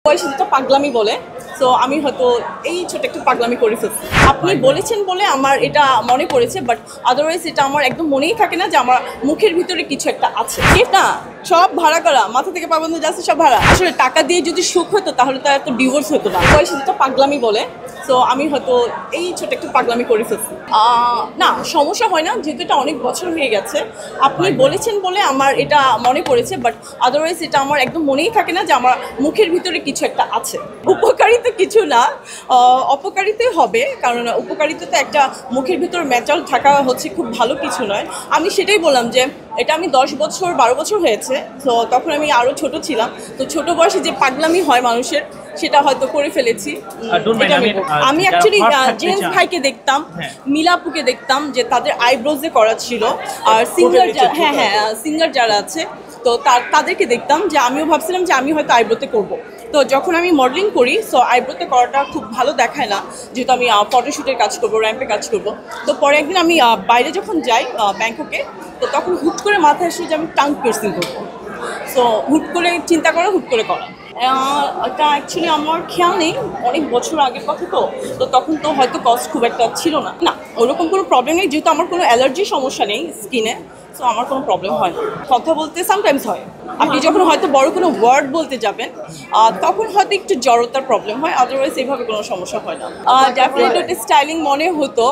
বয়সে যেটা পাগলামি বলে, তো আমি হয়তো এই ছোট একটু পাগলামি করে ফেলছি। আপনি বলেছেন বলে আমার এটা মনে পড়েছে, বাট আদারওয়াইজ এটা আমার একদম মনেই থাকে না যে আমার মুখের ভিতরে কিছু একটা আছে। না, সব ভাড়া করা, মাথা থেকে পা পর্যন্ত যাচ্ছে সব ভাড়া। আসলে টাকা দিয়ে যদি সুখ হতো তাহলে তো এত ডিভোর্স হতো না। বয়সে যেটা পাগলামি বলে, তো আমি হয়তো এই ছোট একটু পাগলামি করে ফেলছি। না, সমস্যা হয় না, যেহেতু এটা অনেক বছর হয়ে গেছে। আপনি বলেছেন বলে আমার এটা মনে পড়েছে, বাট আদারওয়াইজ এটা আমার একদম মনেই থাকে না যে আমার মুখের ভিতরে কিছু একটা আছে। উপকারিতা কিছু না, অপকারিতাই হবে, কারণ উপকারিতা একটা মুখের ভিতর মেটাল থাকা হচ্ছে খুব ভালো কিছু নয়। আমি সেটাই বললাম যে এটা আমি 10 বছর 12 বছর হয়েছে, তো তখন আমি আরও ছোট ছিলাম। তো ছোট বয়সে যে পাগলামি হয় মানুষের, সেটা হয়তো করে ফেলেছি। আমি অ্যাকচুয়ালি জেমস ভাইকে দেখতাম, মিলাপুকে দেখতাম যে তাদের আইব্রোজে করা ছিল, আর সিঙ্গার সিঙ্গার যারা আছে তো তাদেরকে দেখতাম, যে আমিও ভাবছিলাম যে আমি হয়তো আইব্রোতে করব। তো যখন আমি মডেলিং করি, সো আইব্রোতে করাটা খুব ভালো দেখায় না, যেহেতু আমি ফটোশ্যুটের কাজ করব, র্যাম্পে কাজ করব। তো পরে একদিন আমি বাইরে যখন যাই ব্যাংককে, তো তখন হুট করে মাথায় আসে যে আমি টাং পিয়ার্সিং করবো। সো হুট করে চিন্তা করা, হুট করে করা। এটা অ্যাকচুয়ালি আমার খেয়াল নেই, অনেক বছর আগের কথা। তো তখন তো হয়তো কস্ট খুব একটা ছিল না। না, ওরকম কোনো প্রবলেম নেই, যেহেতু আমার কোনো অ্যালার্জির সমস্যা নেই স্কিনে, সো আমার কোনো প্রবলেম হয় না। কথা বলতে সামটাইমস হয়, আপনি যখন হয়তো বড় কোনো ওয়ার্ড বলতে যাবেন তখন হয়তো একটু জড়তার প্রবলেম হয়, আদারওয়াইজ এইভাবে কোনো সমস্যা হয় না। ডেফিনেটলি এটা স্টাইলিং মনে হতো,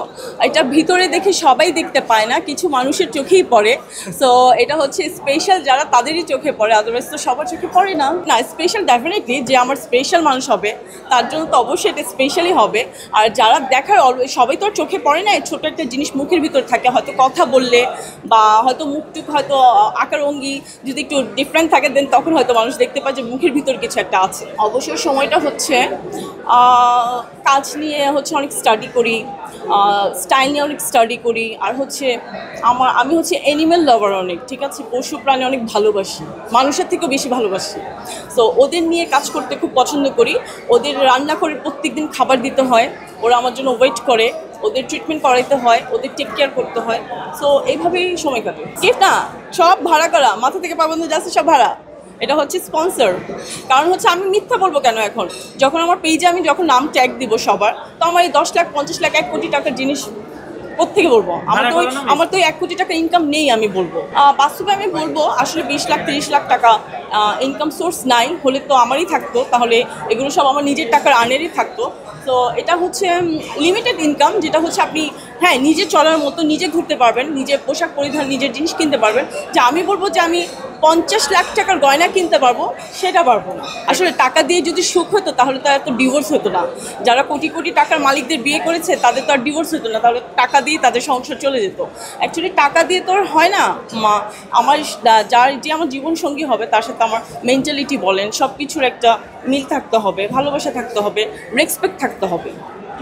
এটা ভিতরে দেখে সবাই দেখতে পায় না, কিছু মানুষের চোখেই পড়ে। সো এটা হচ্ছে স্পেশাল যারা, তাদেরই চোখে পড়ে, আদারওয়াইজ তো সবার চোখে পড়ে না। না, স্পেশাল ডেফিনেটলি যে আমার স্পেশাল মানুষ হবে তার জন্য তো অবশ্যই এটা স্পেশালই হবে। আর যারা দেখার সবাই তো আর চোখে পড়ে না, ছোট একটা জিনিস মুখের ভিতর থাকে, হয়তো কথা বললে বা হয়তো মুখটুক হয়তো আকার অঙ্গি যদি একটু ডিফারেন্ট থাকে, দেন তখন হয়তো মানুষ দেখতে পায় যে মুখের ভিতর কিছু একটা আছে। অবশ্যই সময়টা হচ্ছে কাজ নিয়ে হচ্ছে অনেক স্টাডি করি, স্টাইল নিয়ে অনেক স্টাডি করি, আর হচ্ছে আমি হচ্ছে অ্যানিম্যাল লাভার অনেক, ঠিক আছে, পশু প্রাণী অনেক ভালোবাসি, মানুষের থেকেও বেশি ভালোবাসি। সো ওদের নিয়ে কাজ করতে খুব পছন্দ করি। ওদের রান্না করে প্রত্যেকদিন খাবার দিতে হয়, ওরা আমার জন্য ওয়েট করে, ওদের ট্রিটমেন্ট করাইতে হয়, ওদের টেক কেয়ার করতে হয়। সো এইভাবেই সময় কাটে। না, সব ভাড়া করা, মাথা থেকে পা পর্যন্ত যাচ্ছে সব ভাড়া। এটা হচ্ছে স্পন্সর, কারণ হচ্ছে আমি মিথ্যা বলবো কেন এখন, যখন আমার পেজে আমি যখন নাম ট্যাগ দিব সবার, তো আমার এই 10 লাখ 50 লাখ 1 কোটি টাকার জিনিস কোত্থেকে বলবো? আমার তো 1 কোটি টাকা ইনকাম নেই। আমি বলবো বাস্তবে আমি বলবো আসলে 20 লাখ 30 লাখ টাকা ইনকাম সোর্স নাই, হলে তো আমারই থাকতো, তাহলে এগুলো সব আমার নিজের টাকার আর্নেরই থাকতো। তো এটা হচ্ছে লিমিটেড ইনকাম, যেটা হচ্ছে আপনি নিজে চলার মতো, নিজে ঘুরতে পারবেন, নিজে পোশাক পরিধান, নিজের জিনিস কিনতে পারবেন। যে আমি বলবো যে আমি 50 লাখ টাকার গয়না কিনতে পারবো, সেটা পারবো না। আসলে টাকা দিয়ে যদি সুখ হতো তাহলে তো এত ডিভোর্স হতো না। যারা কোটি কোটি টাকার মালিকদের বিয়ে করেছে তাদের তো আর ডিভোর্স হতো না, তাহলে টাকা দিয়ে তাদের সংসার চলে যেত। অ্যাকচুয়ালি টাকা দিয়ে তো আর হয় না। আমার যে আমার জীবনসঙ্গী হবে তার সাথে আমার মেন্টালিটি বলেন, সব কিছুর একটা মিল থাকতে হবে, ভালোবাসা থাকতে হবে, রেসপেক্ট থাকতে হবে,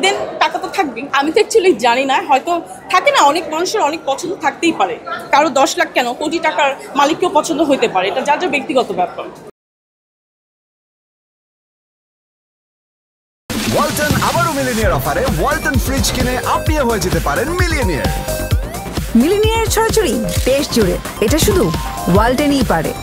দেন টাকা তো থাকবেই। আমি তো অ্যাকচুয়ালি জানি না, হয়তো থাকে না, অনেক মানুষের অনেক পছন্দ থাকতেই পারে, কারো 10 লাখ কেন কোটি টাকার মালিককেও পছন্দ হইতে পারে, এটা যার ব্যক্তিগত ব্যাপার। ওয়ালটন আবারও মিলিনিয়ার অফারে ওয়ালটন ফ্রিজ কিনে আপনিও হয়ে যেতে পারেন মিলিয়নিয়ার। মিলিনিয়ার ছড়াছড়ি দেশ জুড়ে, এটা শুধু ওয়ালটনই পারে।